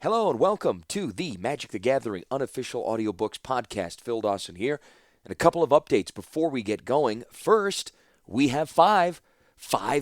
Hello and welcome to the Magic the Gathering unofficial audiobooks podcast. Phil Dawson here, and a couple of updates before we get going. First, we have five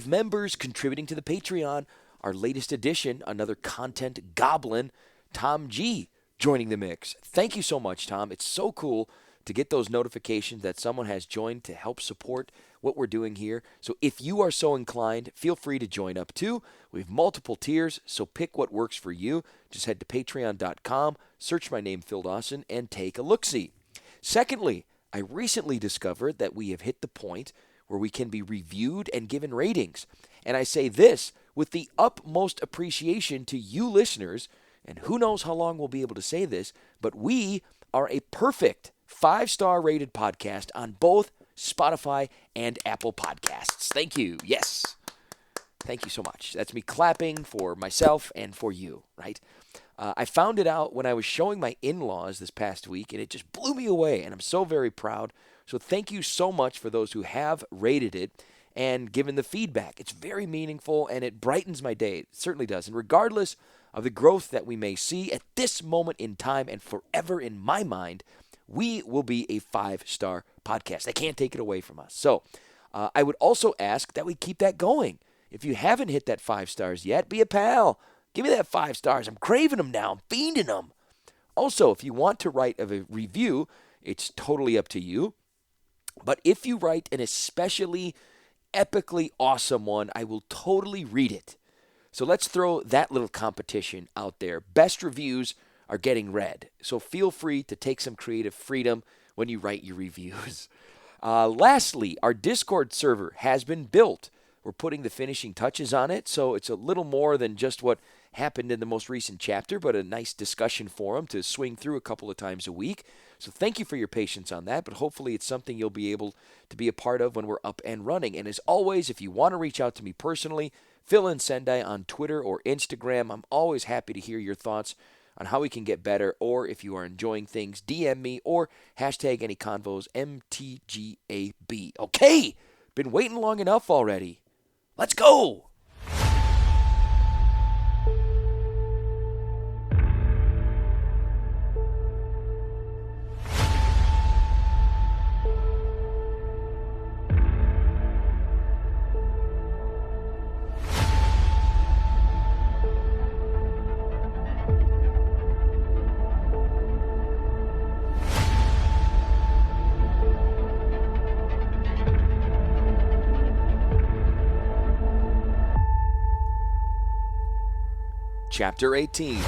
members contributing to the Patreon. Our latest addition, another content goblin, Tom G, joining the mix. Thank you so much, Tom. It's so cool to get those notifications that someone has joined to help support what we're doing here. So if you are so inclined, feel free to join up too. We have multiple tiers, so pick what works for you. Just head to patreon.com, search my name, Phil Dawson, and take a look-see. Secondly, I recently discovered that we have hit the point where we can be reviewed and given ratings. And I say this with the utmost appreciation to you listeners, and who knows how long we'll be able to say this, but we are a perfect 5-star rated podcast on both Spotify and Apple Podcasts. Thank you. Yes. Thank you so much. That's me clapping for myself and for you, right? I found it out when I was showing my in-laws this past week, and it just blew me away, and I'm so very proud. So thank you so much for those who have rated it and given the feedback. It's very meaningful, and it brightens my day. It certainly does. And regardless of the growth that we may see at this moment in time and forever in my mind, we will be a 5-star podcast. They can't take it away from us. So I would also ask that we keep that going. If you haven't hit that 5 stars yet, be a pal. Give me that 5 stars. I'm craving them now. I'm fiending them. Also, if you want to write a review, it's totally up to you. But if you write an especially epically awesome one, I will totally read it. So let's throw that little competition out there. Best reviews are getting read. So feel free to take some creative freedom when you write your reviews. Lastly, our Discord server has been built. We're putting the finishing touches on it, so it's a little more than just what happened in the most recent chapter, but a nice discussion forum to swing through a couple of times a week. So thank you for your patience on that, but hopefully it's something you'll be able to be a part of when we're up and running. And as always, if you want to reach out to me personally, Phil and Sendai on Twitter or Instagram. I'm always happy to hear your thoughts on how we can get better, or if you are enjoying things, DM me or hashtag any convos, MTGAB. Okay, been waiting long enough already. Let's go! Chapter 18.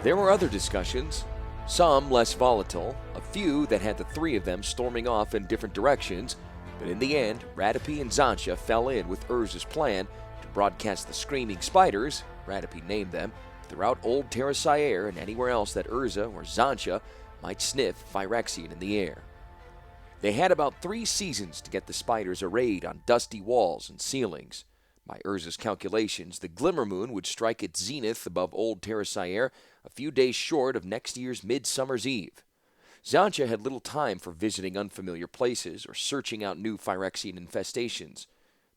There were other discussions, some less volatile, a few that had the three of them storming off in different directions, but in the end, Radapi and Zansha fell in with Urza's plan to broadcast the Screaming Spiders, Radapi named them, throughout Old Terrasair and anywhere else that Urza or Zansha might sniff Phyrexian in the air. They had about 3 seasons to get the spiders arrayed on dusty walls and ceilings. By Urza's calculations, the Glimmer Moon would strike its zenith above Old Terrasair a few days short of next year's Midsummer's Eve. Zansha had little time for visiting unfamiliar places or searching out new Phyrexian infestations.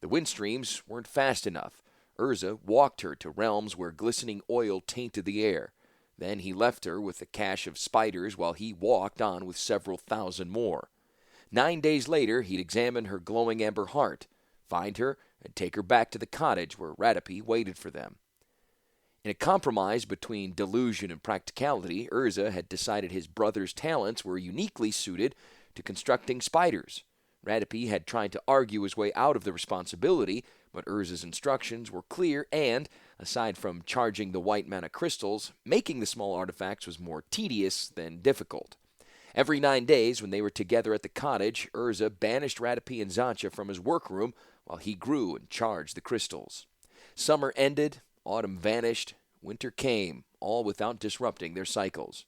The windstreams weren't fast enough. Urza walked her to realms where glistening oil tainted the air. Then he left her with a cache of spiders while he walked on with several thousand more. 9 days later, he'd examine her glowing amber heart, find her, and take her back to the cottage where Radapi waited for them. In a compromise between delusion and practicality, Urza had decided his brother's talents were uniquely suited to constructing spiders. Radapi had tried to argue his way out of the responsibility, but Urza's instructions were clear and, aside from charging the white mana crystals, making the small artifacts was more tedious than difficult. Every 9 days, when they were together at the cottage, Urza banished Radapi and Zansha from his workroom while he grew and charged the crystals. Summer ended, autumn vanished, winter came, all without disrupting their cycles.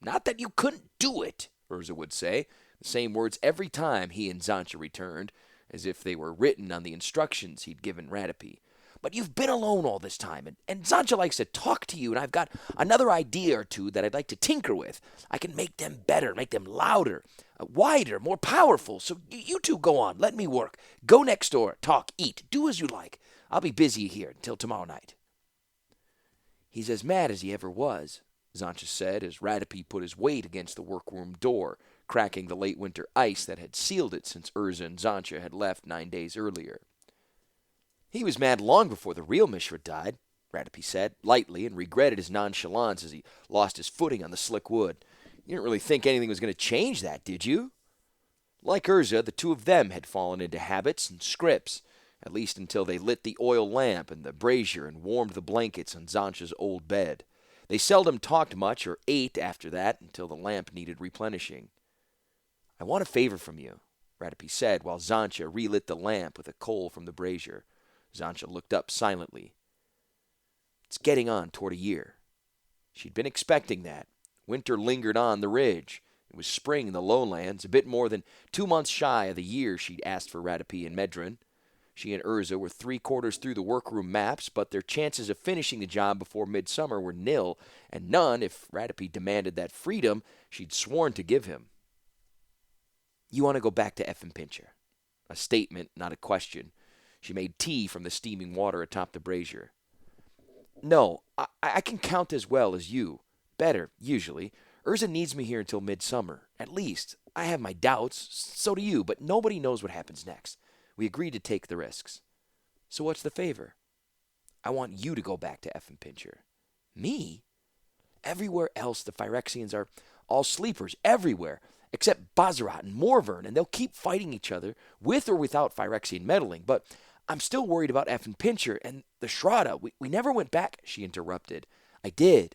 "Not that you couldn't do it," Urza would say, the same words every time he and Zansha returned, as if they were written on the instructions he'd given Radapi. "But you've been alone all this time, and Zansha likes to talk to you, and I've got another idea or two that I'd like to tinker with. I can make them better, make them louder. Wider, more powerful. So you two go on. Let me work. Go next door. Talk, eat, do as you like. I'll be busy here until tomorrow night." "He's as mad as he ever was," Zancha said as Radapi put his weight against the workroom door, cracking the late winter ice that had sealed it since Urza and Zancha had left 9 days earlier. "He was mad long before the real Mishra died," Radapi said, lightly, and regretted his nonchalance as he lost his footing on the slick wood. "You didn't really think anything was going to change that, did you?" Like Urza, the two of them had fallen into habits and scripts, at least until they lit the oil lamp and the brazier and warmed the blankets on Zancha's old bed. They seldom talked much or ate after that until the lamp needed replenishing. "I want a favor from you," Radapi said while Zancha relit the lamp with a coal from the brazier. Zancha looked up silently. "It's getting on toward a year." She'd been expecting that. Winter lingered on the ridge. It was spring in the lowlands, a bit more than 2 months shy of the year she'd asked for Radapi and Medrin. She and Urza were 3/4 through the workroom maps, but their chances of finishing the job before midsummer were nil, and none if Radapi demanded that freedom she'd sworn to give him. "You want to go back to Effin Pincher?" A statement, not a question. She made tea from the steaming water atop the brazier. "No, I can count as well as you. Better, usually. Urza needs me here until midsummer, at least. I have my doubts, so do you, but nobody knows what happens next. We agreed to take the risks. So what's the favor?" "I want you to go back to Effin Pincher." "Me?" "Everywhere else the Phyrexians are all sleepers, everywhere, except Bazarat and Morvern, and they'll keep fighting each other, with or without Phyrexian meddling, but I'm still worried about Effin Pincher and the Shroud. We never went back," she interrupted. "I did.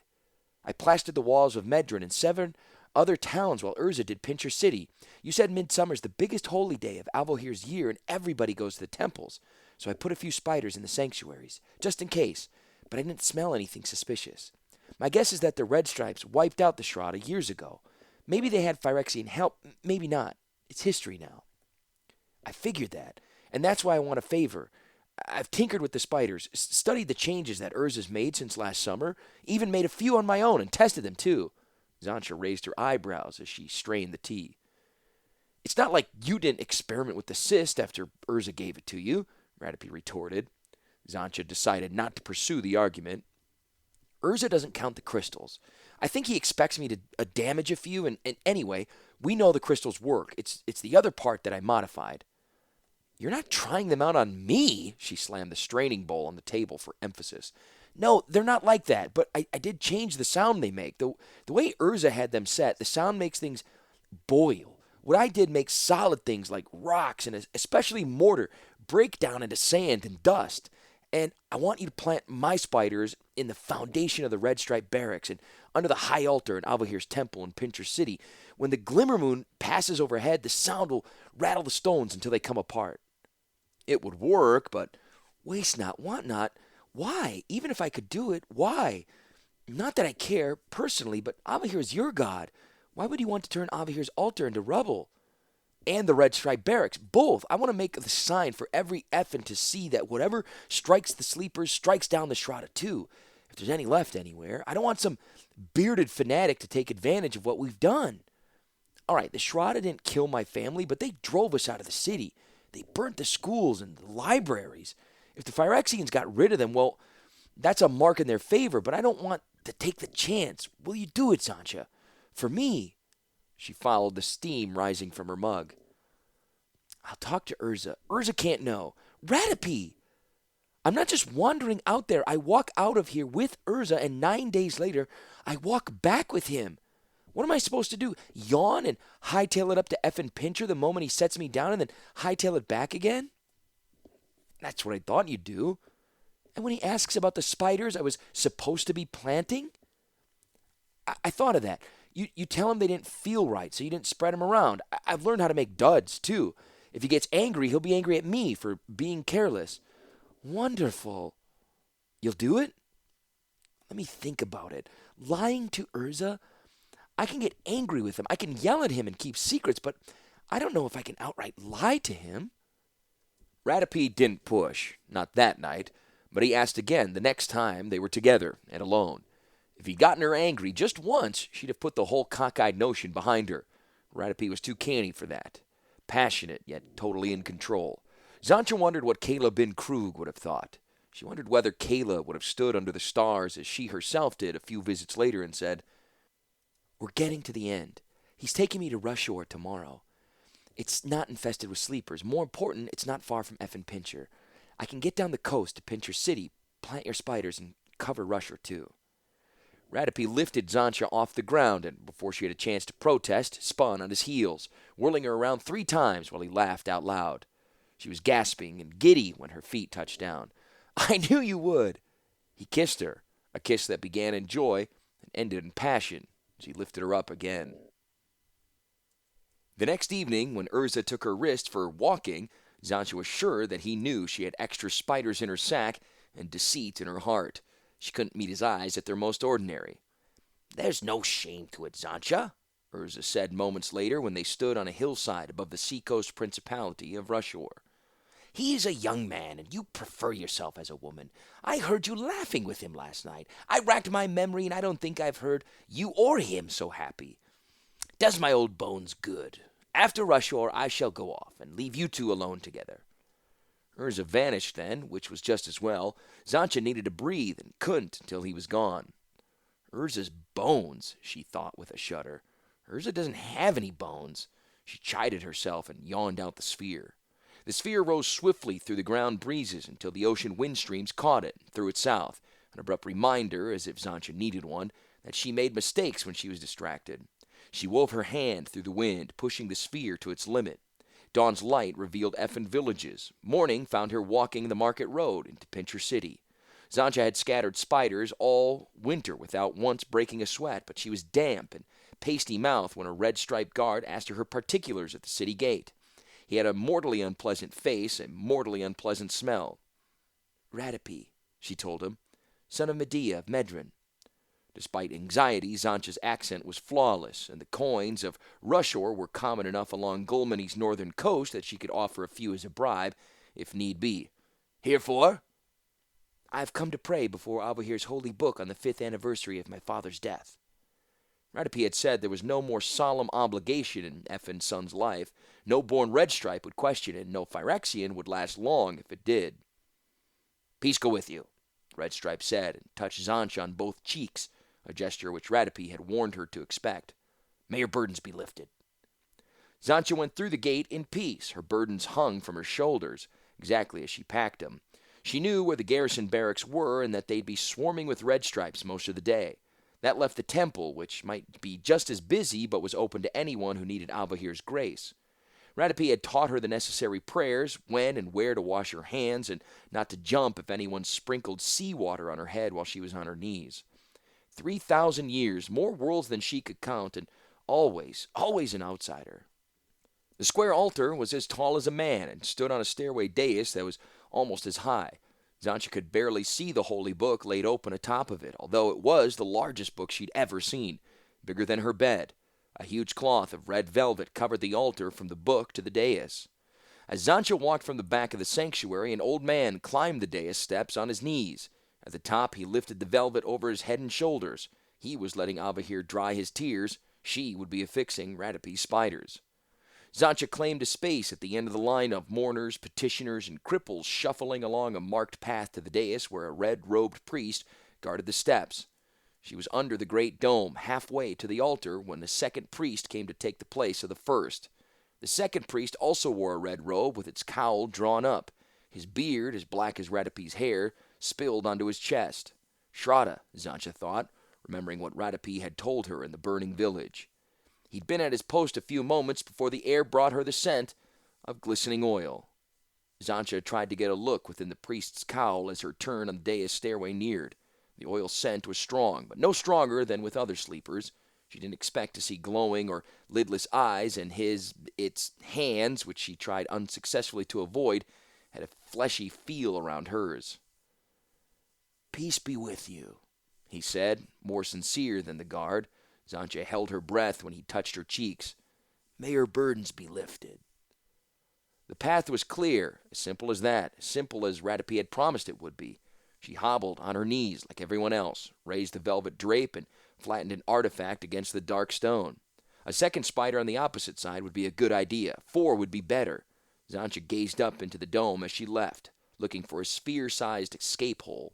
I plastered the walls of Medrin and 7 other towns while Urza did Pincher City. You said midsummer's the biggest holy day of Avohir's year and everybody goes to the temples, so I put a few spiders in the sanctuaries, just in case, but I didn't smell anything suspicious. My guess is that the Red Stripes wiped out the Shroud years ago. Maybe they had Phyrexian help, maybe not. It's history now." "I figured that, and that's why I want a favor. I've tinkered with the spiders, studied the changes that Urza's made since last summer, even made a few on my own and tested them too." Zancha raised her eyebrows as she strained the tea. "It's not like you didn't experiment with the cyst after Urza gave it to you," Radapi retorted. Zancha decided not to pursue the argument. "Urza doesn't count the crystals. I think he expects me to damage a few, and anyway, we know the crystals work. It's the other part that I modified." "You're not trying them out on me," she slammed the straining bowl on the table for emphasis. "No, they're not like that, but I did change the sound they make. The way Urza had them set, the sound makes things boil. What I did makes solid things like rocks and especially mortar break down into sand and dust. And I want you to plant my spiders in the foundation of the Red Stripe Barracks and under the high altar in Avohir's temple in Pincher City. When the glimmer moon passes overhead, the sound will rattle the stones until they come apart." "It would work, but waste not, want not. Why? Even if I could do it, why? Not that I care, personally, but Avohir is your god. Why would you want to turn Avohir's altar into rubble?" "And the Red Stripe Barracks, both. I want to make the sign for every effin to see that whatever strikes the sleepers strikes down the Shroud too, if there's any left anywhere. I don't want some bearded fanatic to take advantage of what we've done. All right, the Shroud didn't kill my family, but they drove us out of the city. They burnt the schools and the libraries. If the Phyrexians got rid of them, well, that's a mark in their favor, but I don't want to take the chance. Will you do it, Zancha? For me?" She followed the steam rising from her mug. "I'll talk to Urza. Urza can't know. Radapi! I'm not just wandering out there. I walk out of here with Urza, and 9 days later, I walk back with him. What am I supposed to do? Yawn and hightail it up to Effin Pincher the moment he sets me down and then hightail it back again?" "That's what I thought you'd do. And when he asks about the spiders I was supposed to be planting?" I thought of that. You tell him they didn't feel right, so you didn't spread them around. I've learned how to make duds, too. If he gets angry, he'll be angry at me for being careless." "Wonderful. You'll do it?" "Let me think about it. Lying to Urza? I can get angry with him. I can yell at him and keep secrets, but I don't know if I can outright lie to him." Radapi didn't push, not that night, but he asked again the next time they were together and alone. If he'd gotten her angry just once, she'd have put the whole cockeyed notion behind her. Radapi was too canny for that. Passionate, yet totally in control. Zancha wondered what Kayla bin Krug would have thought. She wondered whether Kayla would have stood under the stars as she herself did a few visits later and said, "We're getting to the end. He's taking me to Rushore tomorrow. It's not infested with sleepers. More important, it's not far from effin' Pincher. I can get down the coast to Pincher City, plant your spiders, and cover Rushore too." Radapi lifted Zancha off the ground and, before she had a chance to protest, spun on his heels, whirling her around 3 times while he laughed out loud. She was gasping and giddy when her feet touched down. "I knew you would." He kissed her, a kiss that began in joy and ended in passion as he lifted her up again. The next evening, when Urza took her wrist for walking, Zancha was sure that he knew she had extra spiders in her sack and deceit in her heart. She couldn't meet his eyes at their most ordinary. "There's no shame to it, Zancha," Urza said moments later when they stood on a hillside above the seacoast principality of Rushore. "He is a young man, and you prefer yourself as a woman. I heard you laughing with him last night. I racked my memory, and I don't think I've heard you or him so happy. Does my old bones good. After Rushore, I shall go off and leave you two alone together." Urza vanished then, which was just as well. Zancha needed to breathe and couldn't until he was gone. Urza's bones, she thought with a shudder. Urza doesn't have any bones. She chided herself and yawned out the sphere. The sphere rose swiftly through the ground breezes until the ocean wind streams caught it and threw it south, an abrupt reminder, as if Zancha needed one, that she made mistakes when she was distracted. She wove her hand through the wind, pushing the sphere to its limit. Dawn's light revealed effin villages. Morning found her walking the market road into Pincher City. Zancha had scattered spiders all winter without once breaking a sweat, but she was damp and pasty-mouthed when a red-striped guard asked her particulars at the city gate. He had a mortally unpleasant face, a mortally unpleasant smell. "Radapi," she told him, "son of Medea of Medrin." Despite anxiety, Zancha's accent was flawless, and the coins of Rushore were common enough along Gulmany's northern coast that she could offer a few as a bribe, if need be. "Here for?" "I have come to pray before Avahir's holy book on the 5th anniversary of my father's death." Radapi had said there was no more solemn obligation in Effin's son's life. No born Redstripe would question it, and no Phyrexian would last long if it did. "Peace go with you," Redstripe said, and touched Zancha on both cheeks, a gesture which Radapi had warned her to expect. "May your burdens be lifted." Zancha went through the gate in peace. Her burdens hung from her shoulders, exactly as she packed them. She knew where the garrison barracks were and that they'd be swarming with Redstripes most of the day. That left the temple, which might be just as busy but was open to anyone who needed Avahir's grace. Radapi had taught her the necessary prayers, when and where to wash her hands, and not to jump if anyone sprinkled seawater on her head while she was on her knees. 3,000 years, more worlds than she could count, and always an outsider. The square altar was as tall as a man and stood on a stairway dais that was almost as high. Zancha could barely see the holy book laid open atop of it, although it was the largest book she'd ever seen, bigger than her bed. A huge cloth of red velvet covered the altar from the book to the dais. As Zancha walked from the back of the sanctuary, an old man climbed the dais steps on his knees. At the top, he lifted the velvet over his head and shoulders. He was letting Avahir dry his tears. She would be affixing Radapi's spiders. Zancha claimed a space at the end of the line of mourners, petitioners, and cripples shuffling along a marked path to the dais where a red-robed priest guarded the steps. She was under the great dome, halfway to the altar, when the second priest came to take the place of the first. The second priest also wore a red robe with its cowl drawn up. His beard, as black as Radapi's hair, spilled onto his chest. Shraddha, Zancha thought, remembering what Radapi had told her in the burning village. He'd been at his post a few moments before the air brought her the scent of glistening oil. Zancha tried to get a look within the priest's cowl as her turn on the dais stairway neared. The oil scent was strong, but no stronger than with other sleepers. She didn't expect to see glowing or lidless eyes, and its hands, which she tried unsuccessfully to avoid, had a fleshy feel around hers. "Peace be with you," he said, more sincere than the guard. Zancha held her breath when he touched her cheeks. "May your burdens be lifted." The path was clear, as simple as that, as simple as Radapi had promised it would be. She hobbled on her knees like everyone else, raised the velvet drape, and flattened an artifact against the dark stone. A second spider on the opposite side would be a good idea. 4 would be better. Zancha gazed up into the dome as she left, looking for a sphere-sized escape hole.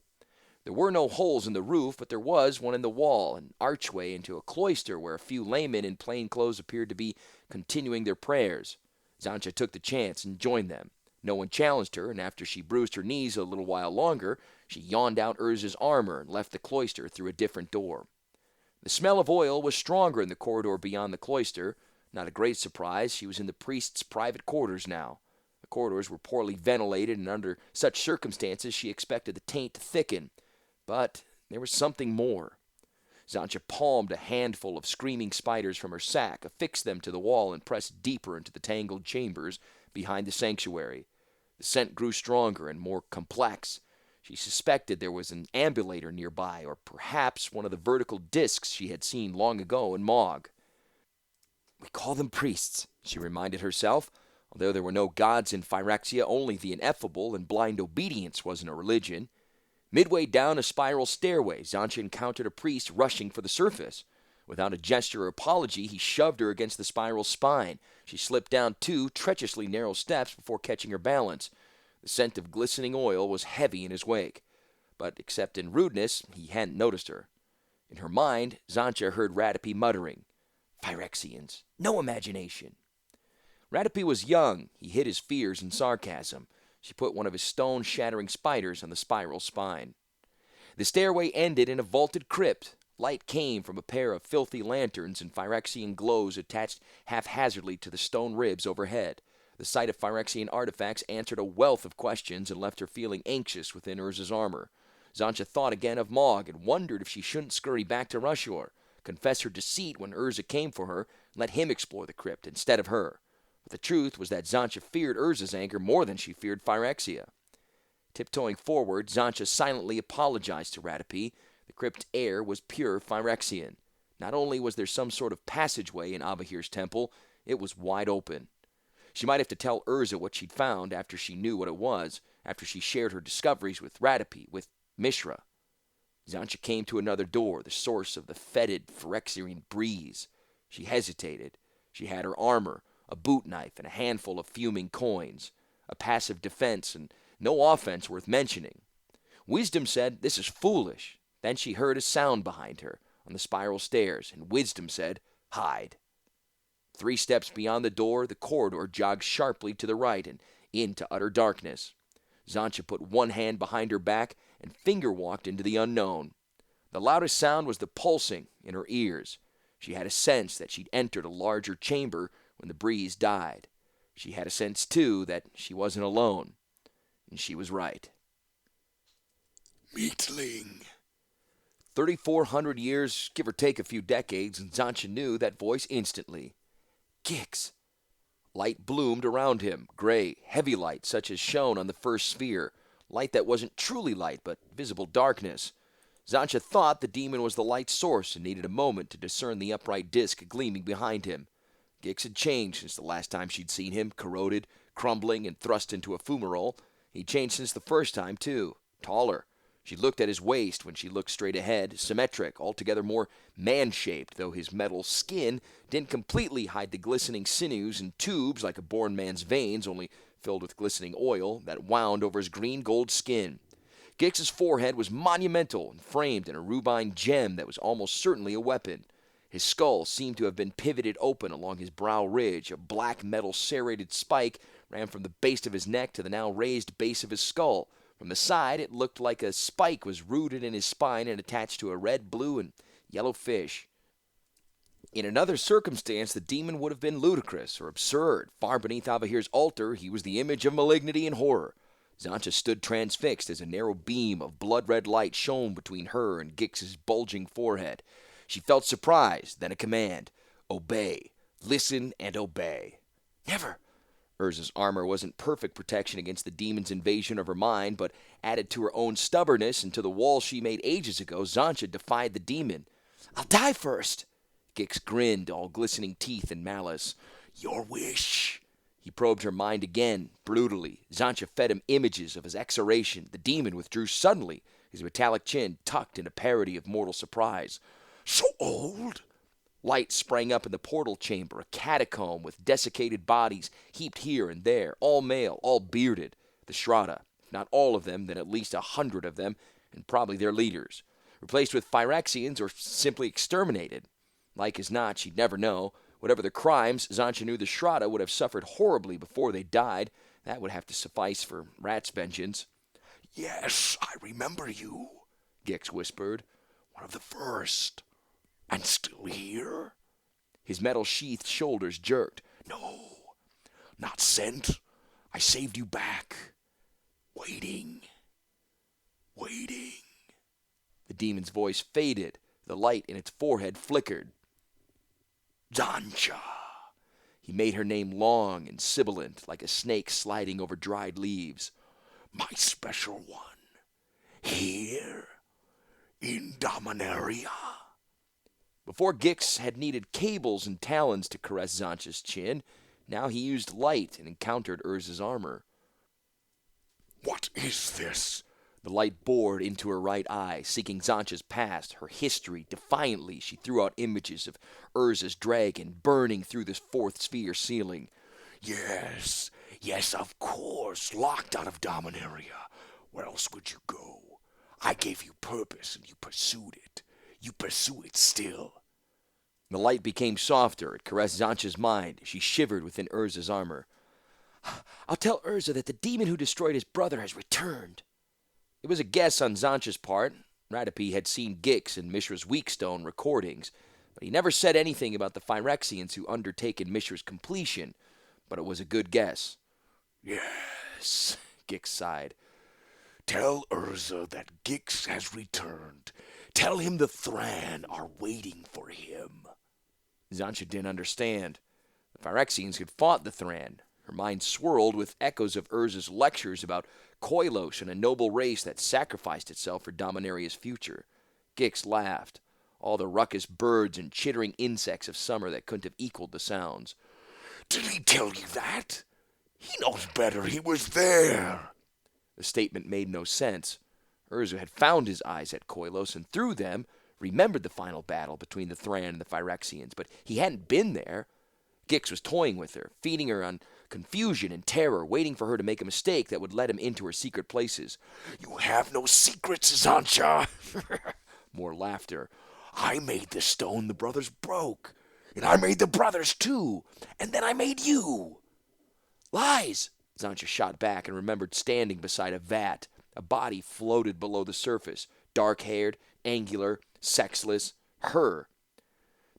There were no holes in the roof, but there was one in the wall, an archway into a cloister where a few laymen in plain clothes appeared to be continuing their prayers. Zancha took the chance and joined them. No one challenged her, and after she bruised her knees a little while longer, she yawned out Urza's armor and left the cloister through a different door. The smell of oil was stronger in the corridor beyond the cloister. Not a great surprise, she was in the priest's private quarters now. The corridors were poorly ventilated, and under such circumstances she expected the taint to thicken. But there was something more. Zancha palmed a handful of screaming spiders from her sack, affixed them to the wall, and pressed deeper into the tangled chambers behind the sanctuary. The scent grew stronger and more complex. She suspected there was an ambulator nearby, or perhaps one of the vertical discs she had seen long ago in Mog. "We call them priests," she reminded herself. Although there were no gods in Phyrexia, only the ineffable, and blind obedience wasn't a religion. Midway down a spiral stairway, Zancha encountered a priest rushing for the surface. Without a gesture or apology, he shoved her against the spiral spine. She slipped down 2 treacherously narrow steps before catching her balance. The scent of glistening oil was heavy in his wake. But except in rudeness, he hadn't noticed her. In her mind, Zancha heard Radapi muttering, "Phyrexians, no imagination." Radapi was young. He hid his fears in sarcasm. She put one of his stone-shattering spiders on the spiral spine. The stairway ended in a vaulted crypt. Light came from a pair of filthy lanterns, and Phyrexian glows attached haphazardly to the stone ribs overhead. The sight of Phyrexian artifacts answered a wealth of questions and left her feeling anxious within Urza's armor. Zancha thought again of Mog and wondered if she shouldn't scurry back to Rushor, confess her deceit when Urza came for her, and let him explore the crypt instead of her. But the truth was that Zancha feared Urza's anger more than she feared Phyrexia. Tiptoeing forward, Zancha silently apologized to Radapi. The crypt's air was pure Phyrexian. Not only was there some sort of passageway in Abahir's temple, it was wide open. She might have to tell Urza what she'd found after she knew what it was, after she shared her discoveries with Radapi, with Mishra. Zancha came to another door, the source of the fetid Phyrexian breeze. She hesitated. She had her armor, a boot knife, and a handful of fuming coins. A passive defense and no offense worth mentioning. Wisdom said, "This is foolish." Then she heard a sound behind her on the spiral stairs, and Wisdom said, "Hide." 3 steps beyond the door, the corridor jogged sharply to the right and into utter darkness. Zancha put one hand behind her back and finger-walked into the unknown. The loudest sound was the pulsing in her ears. She had a sense that she'd entered a larger chamber when the breeze died. She had a sense, too, that she wasn't alone. And she was right. Meatling. 3,400 years, give or take a few decades, and Zancha knew that voice instantly. Gix. Light bloomed around him, gray, heavy light such as shone on the first sphere. Light that wasn't truly light, but visible darkness. Zancha thought the demon was the light's source and needed a moment to discern the upright disk gleaming behind him. Gix had changed since the last time she'd seen him, corroded, crumbling, and thrust into a fumarole. He'd changed since the first time, too. Taller. She looked at his waist when she looked straight ahead, symmetric, altogether more man-shaped, though his metal skin didn't completely hide the glistening sinews and tubes like a born man's veins, only filled with glistening oil that wound over his green-gold skin. Gix's forehead was monumental and framed in a rubine gem that was almost certainly a weapon. His skull seemed to have been pivoted open along his brow ridge. A black metal serrated spike ran from the base of his neck to the now raised base of his skull. From the side, it looked like a spike was rooted in his spine and attached to a red, blue, and yellow fish. In another circumstance, the demon would have been ludicrous or absurd. Far beneath Abahir's altar, he was the image of malignity and horror. Zancha stood transfixed as a narrow beam of blood-red light shone between her and Gix's bulging forehead. She felt surprise, then a command. Obey. Listen and obey. Never. Urza's armor wasn't perfect protection against the demon's invasion of her mind, but added to her own stubbornness and to the wall she made ages ago, Zancha defied the demon. I'll die first. Gix grinned, all glistening teeth and malice. Your wish. He probed her mind again, brutally. Zancha fed him images of his exoration. The demon withdrew suddenly, his metallic chin tucked in a parody of mortal surprise. So old? Light sprang up in the portal chamber, a catacomb with desiccated bodies heaped here and there, all male, all bearded. The Shraddha, if not all of them, then at least 100 of them, and probably their leaders. Replaced with Phyrexians or simply exterminated. Like as not, she'd never know. Whatever the crimes, Zancha knew the Shraddha would have suffered horribly before they died. That would have to suffice for Rat's vengeance. "Yes, I remember you," Gix whispered. "One of the first. And still here?" His metal-sheathed shoulders jerked. "No, not sent. I saved you back. Waiting. The demon's voice faded. The light in its forehead flickered. "Zancha." He made her name long and sibilant, like a snake sliding over dried leaves. "My special one. Here. In Dominaria." Before Gix had needed cables and talons to caress Zancha's chin, now he used light and encountered Urza's armor. "What is this?" The light bored into her right eye, seeking Zancha's past, her history. Defiantly, she threw out images of Urza's dragon burning through the fourth sphere ceiling. Yes, of course. Locked out of Dominaria. Where else would you go? I gave you purpose and you pursued it. You pursue it still." The light became softer. It caressed Zancha's mind. She shivered within Urza's armor. "I'll tell Urza that the demon who destroyed his brother has returned." It was a guess on Zancha's part. Radapi had seen Gix and Mishra's Weakstone recordings, but he never said anything about the Phyrexians who undertaken Mishra's completion, but it was a good guess. "Yes," Gix sighed. "Tell Urza that Gix has returned. Tell him the Thran are waiting for him." Zancha didn't understand. The Phyrexians had fought the Thran. Her mind swirled with echoes of Urza's lectures about Koilos and a noble race that sacrificed itself for Dominaria's future. Gix laughed. All the ruckus birds and chittering insects of summer that couldn't have equaled the sounds. "Did he tell you that? He knows better. He was there." The statement made no sense. Urza had found his eyes at Koilos and through them remembered the final battle between the Thran and the Phyrexians, but he hadn't been there. Gix was toying with her, feeding her on confusion and terror, waiting for her to make a mistake that would let him into her secret places. "You have no secrets, Zancha." More laughter. "I made the stone the brothers broke, and I made the brothers too, and then I made you." "Lies!" Zancha shot back and remembered standing beside a vat. A body floated below the surface, dark-haired, angular, sexless. Her.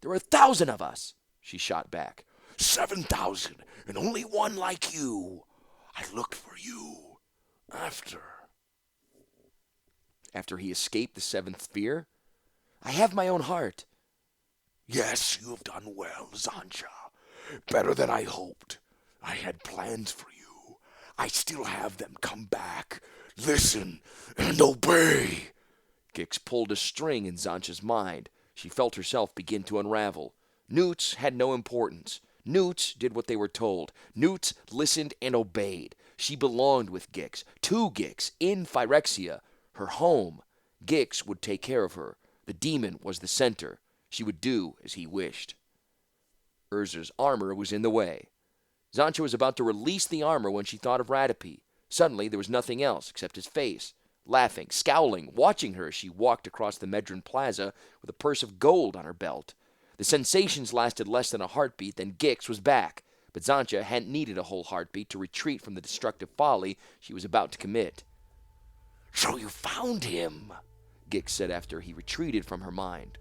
"There were 1,000 of us," she shot back. 7,000, and only one like you. I looked for you. After he escaped the seventh sphere? "I have my own heart." "Yes, you have done well, Zancha. Better than I hoped. I had plans for you. I still have them. Come back. Listen and obey." Gix pulled a string in Zancha's mind. She felt herself begin to unravel. Newts had no importance. Newts did what they were told. Newts listened and obeyed. She belonged with Gix, to Gix, in Phyrexia, her home. Gix would take care of her. The demon was the center. She would do as he wished. Urza's armor was in the way. Zancha was about to release the armor when she thought of Radapi. Suddenly there was nothing else except his face. Laughing, scowling, watching her as she walked across the Medran Plaza with a purse of gold on her belt. The sensations lasted less than a heartbeat, then Gix was back. But Zancha hadn't needed a whole heartbeat to retreat from the destructive folly she was about to commit. "So you found him," Gix said after he retreated from her mind.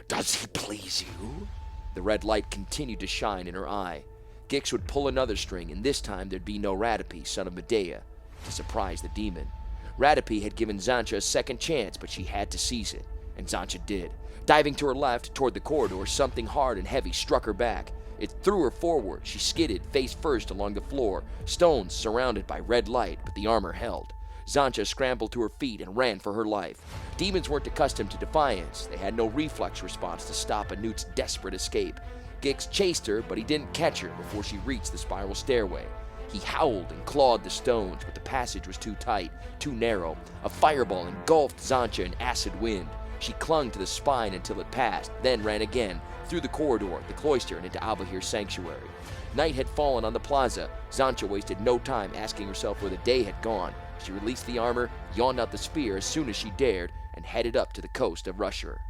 "Does he please you?" The red light continued to shine in her eye. Gix would pull another string, and this time there'd be no Radapi, son of Medea, to surprise the demon. Radapi had given Zancha a second chance, but she had to seize it, and Zancha did. Diving to her left, toward the corridor, something hard and heavy struck her back. It threw her forward. She skidded, face first, along the floor, stones surrounded by red light, but the armor held. Zancha scrambled to her feet and ran for her life. Demons weren't accustomed to defiance. They had no reflex response to stop a newt's desperate escape. Gix chased her, but he didn't catch her before she reached the spiral stairway. He howled and clawed the stones, but the passage was too tight, too narrow. A fireball engulfed Zancha in acid wind. She clung to the spine until it passed, then ran again, through the corridor, the cloister, and into Albahir's sanctuary. Night had fallen on the plaza. Zancha wasted no time asking herself where the day had gone. She released the armor, yawned out the spear as soon as she dared, and headed up to the coast of Rusher.